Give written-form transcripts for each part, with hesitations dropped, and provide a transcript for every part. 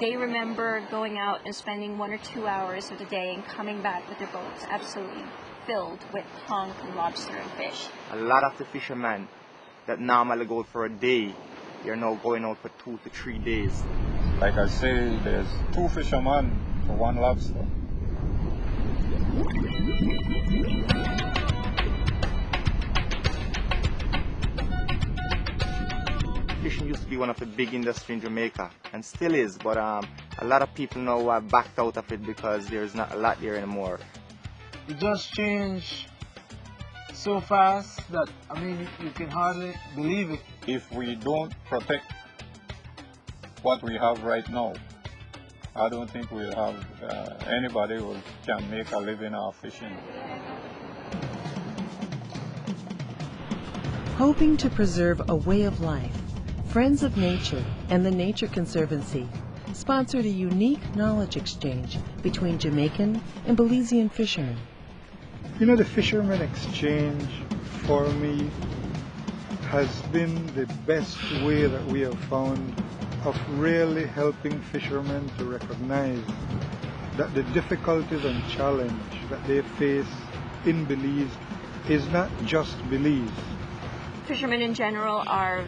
They remember going out and spending 1 or 2 hours of the day and coming back with their boats absolutely filled with conch and lobster and fish. A lot of the fishermen that normally go for a day, they're now going out for 2 to 3 days. Like I say, there's 2 fishermen for 1 lobster. Fishing used to be one of the big industries in Jamaica, and still is, but a lot of people now have backed out of it because there's not a lot there anymore. It just changed so fast that, I mean, you can hardly believe it. If we don't protect what we have right now, I don't think we'll have anybody who can make a living off fishing. Hoping to preserve a way of life, Friends of Nature and the Nature Conservancy sponsored a unique knowledge exchange between Jamaican and Belizean fishermen. You know, the fishermen exchange for me has been the best way that we have found of really helping fishermen to recognize that the difficulties and challenge that they face in Belize is not just Belize. Fishermen in general are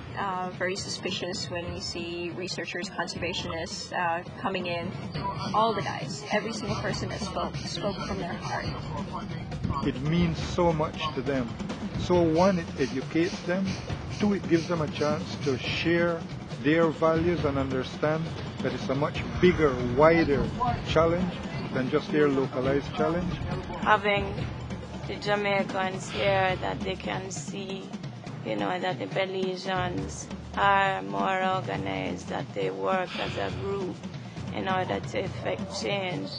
very suspicious when we see researchers, conservationists coming in. All the guys, every single person that spoke from their heart. It means so much to them. So 1, it educates them. 2, it gives them a chance to share their values and understand that it's a much bigger, wider challenge than just their localized challenge. Having the Jamaicans here that they can see, you know, that the Belizeans are more organized, that they work as a group in order to effect change.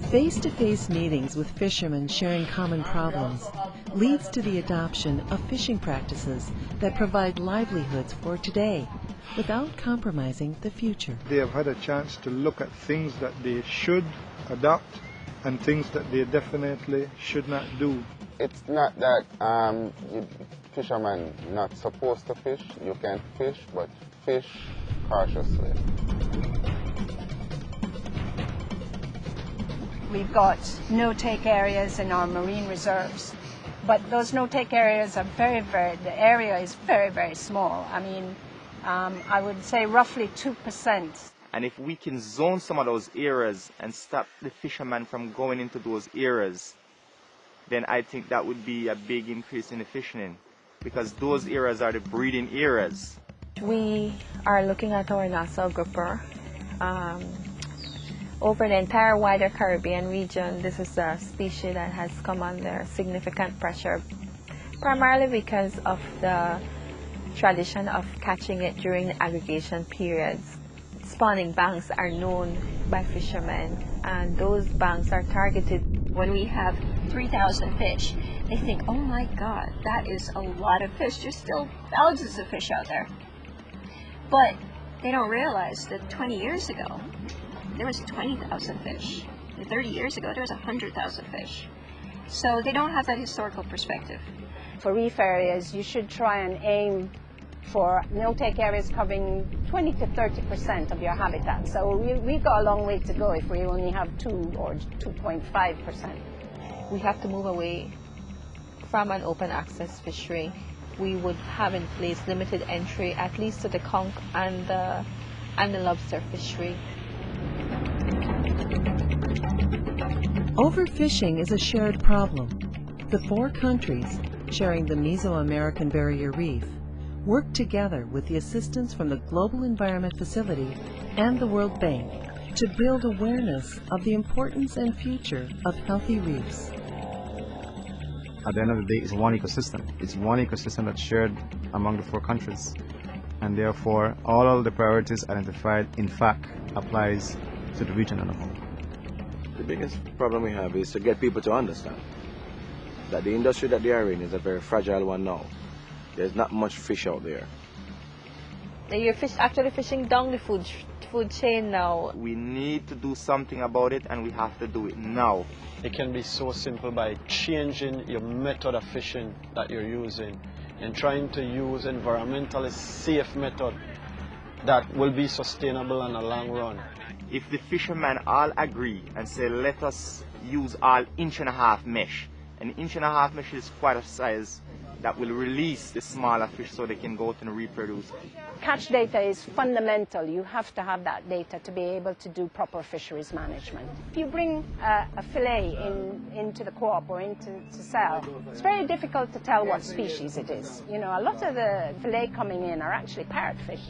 Face-to-face meetings with fishermen sharing common problems leads to the adoption of fishing practices that provide livelihoods for today without compromising the future. They have had a chance to look at things that they should adopt and things that they definitely should not do. It's not that fishermen not supposed to fish. You can fish, but fish cautiously. We've got no-take areas in our marine reserves, but those no-take areas are the area is very, very small. I mean, I would say roughly 2%. And if we can zone some of those areas and stop the fishermen from going into those areas, then I think that would be a big increase in the fishing, because those areas are the breeding areas. We are looking at our Nassau grouper. Over the entire wider Caribbean region, this is a species that has come under significant pressure, primarily because of the tradition of catching it during the aggregation periods. Spawning banks are known by fishermen, and those banks are targeted. When we have 3,000 fish, they think, oh my God, that is a lot of fish. There's still thousands of fish out there. But they don't realize that 20 years ago, there was 20,000 fish. And 30 years ago, there was 100,000 fish. So they don't have that historical perspective. For reef areas, you should try and aim for no-take areas covering 20 to 30% of your habitat. So we've got a long way to go if we only have 2 or 2.5%. We have to move away from an open access fishery. We would have in place limited entry, at least to the conch and the lobster fishery. Overfishing is a shared problem. The 4 countries sharing the Mesoamerican Barrier Reef work together with the assistance from the Global Environment Facility and the World Bank to build awareness of the importance and future of healthy reefs. At the end of the day, it's one ecosystem. It's one ecosystem that's shared among the 4 countries. And therefore, all of the priorities identified, in fact, applies to the region as a whole. The biggest problem we have is to get people to understand that the industry that they are in is a very fragile one now. There's not much fish out there. You're actually fishing down the food chain now. We need to do something about it, and we have to do it now. It can be so simple by changing your method of fishing that you're using and trying to use environmentally safe method that will be sustainable in the long run. If the fishermen all agree and say, let us use all 1.5-inch mesh, an 1.5-inch mesh is quite a size that will release the smaller fish so they can go out and reproduce. Catch data is fundamental. You have to have that data to be able to do proper fisheries management. If you bring a fillet into the co-op or to sell, it's very difficult to tell what species it is. You know, a lot of the fillet coming in are actually parrotfish.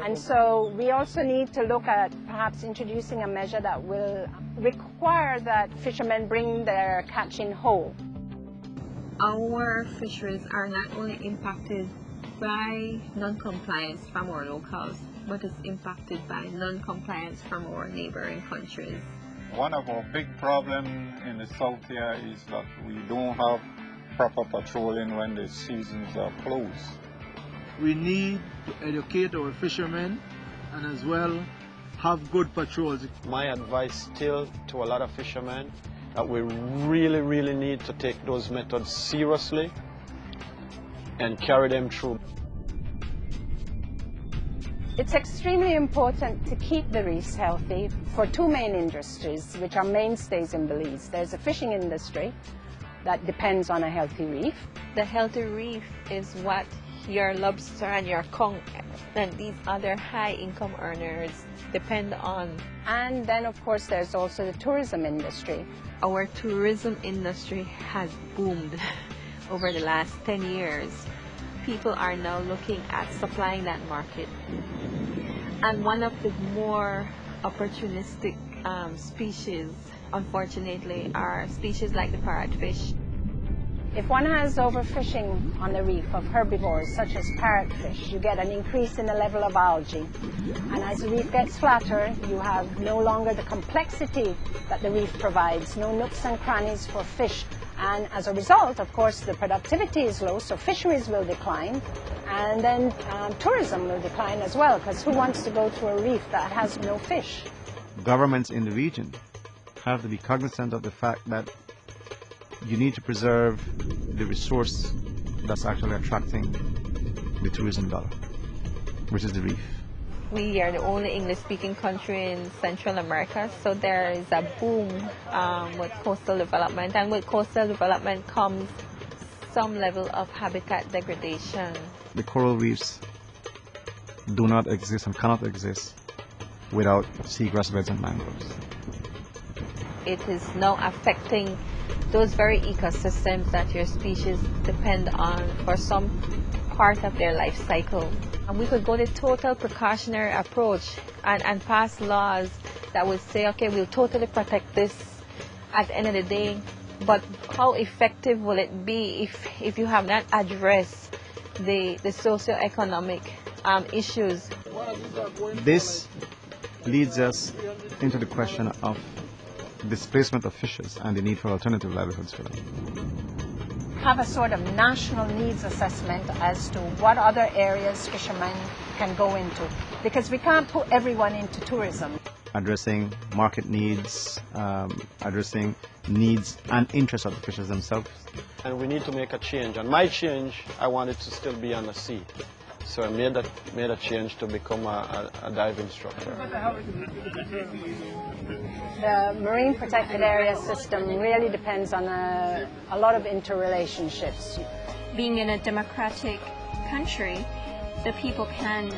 And so we also need to look at perhaps introducing a measure that will require that fishermen bring their catch in whole. Our fisheries are not only impacted by non-compliance from our locals, but it's impacted by non-compliance from our neighboring countries. One of our big problems in the south here is that we don't have proper patrolling when the seasons are closed. We need to educate our fishermen and as well have good patrols. My advice still to a lot of fishermen that we really need to take those methods seriously and carry them through. It's extremely important to keep the reefs healthy for two main industries, which are mainstays in Belize. There's a fishing industry that depends on a healthy reef. The healthy reef is what your lobster and your conch and these other high-income earners depend on. And then, of course, there's also the tourism industry. Our tourism industry has boomed over the last 10 years. People are now looking at supplying that market. And one of the more opportunistic species, unfortunately, are species like the parrotfish. If one has overfishing on the reef of herbivores such as parrotfish, you get an increase in the level of algae. And as the reef gets flatter, you have no longer the complexity that the reef provides, no nooks and crannies for fish. And as a result, of course, the productivity is low, so fisheries will decline. And then tourism will decline as well, because who wants to go to a reef that has no fish? Governments in the region have to be cognizant of the fact that you need to preserve the resource that's actually attracting the tourism dollar, which is the reef. We are the only English-speaking country in Central America, so there is a boom with coastal development, and with coastal development comes some level of habitat degradation. The coral reefs do not exist and cannot exist without seagrass beds and mangroves. It is now affecting those very ecosystems that your species depend on for some part of their life cycle. And we could go the total precautionary approach and pass laws that would say, okay, we'll totally protect this at the end of the day, but how effective will it be if you have not addressed the socioeconomic issues? This leads us into the question of displacement of fishes and the need for alternative livelihoods for them. Have a sort of national needs assessment as to what other areas fishermen can go into, because we can't put everyone into tourism. Addressing market needs, addressing needs and interests of the fishers themselves. And we need to make a change. And my change, I wanted to still be on the sea. So I made a change to become a dive instructor. The Marine Protected Area system really depends on a lot of interrelationships. Being in a democratic country, the people can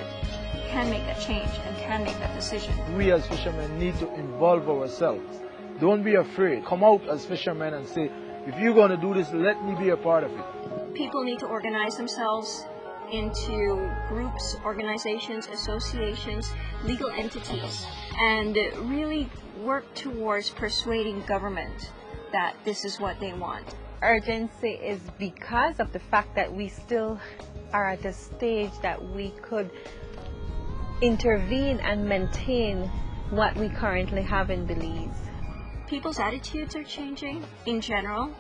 make that change and can make that decision. We as fishermen need to involve ourselves. Don't be afraid. Come out as fishermen and say, if you're going to do this, let me be a part of it. People need to organize themselves into groups, organizations, associations, legal entities, and really work towards persuading government that this is what they want. Urgency is because of the fact that we still are at a stage that we could intervene and maintain what we currently have in Belize. People's attitudes are changing in general.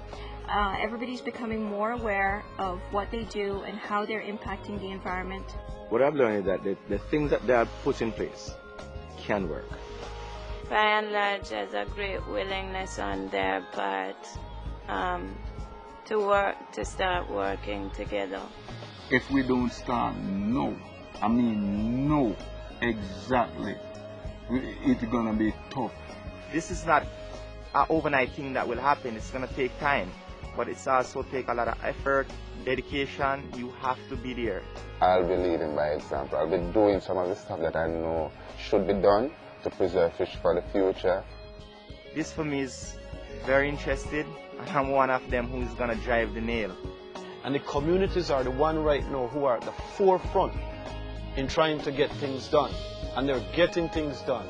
Everybody's becoming more aware of what they do and how they're impacting the environment. What I've learned is that the things that they have put in place can work. By and large, there's a great willingness on their part to start working together. If we don't start now, exactly it's gonna be tough? This is not an overnight thing that will happen. It's gonna take time, but it's also take a lot of effort, dedication. You have to be there. I'll be leading by example. I'll be doing some of the stuff that I know should be done to preserve fish for the future. This for me is very interested, and I'm one of them who is gonna drive the nail. And the communities are the one right now who are at the forefront in trying to get things done. And they're getting things done.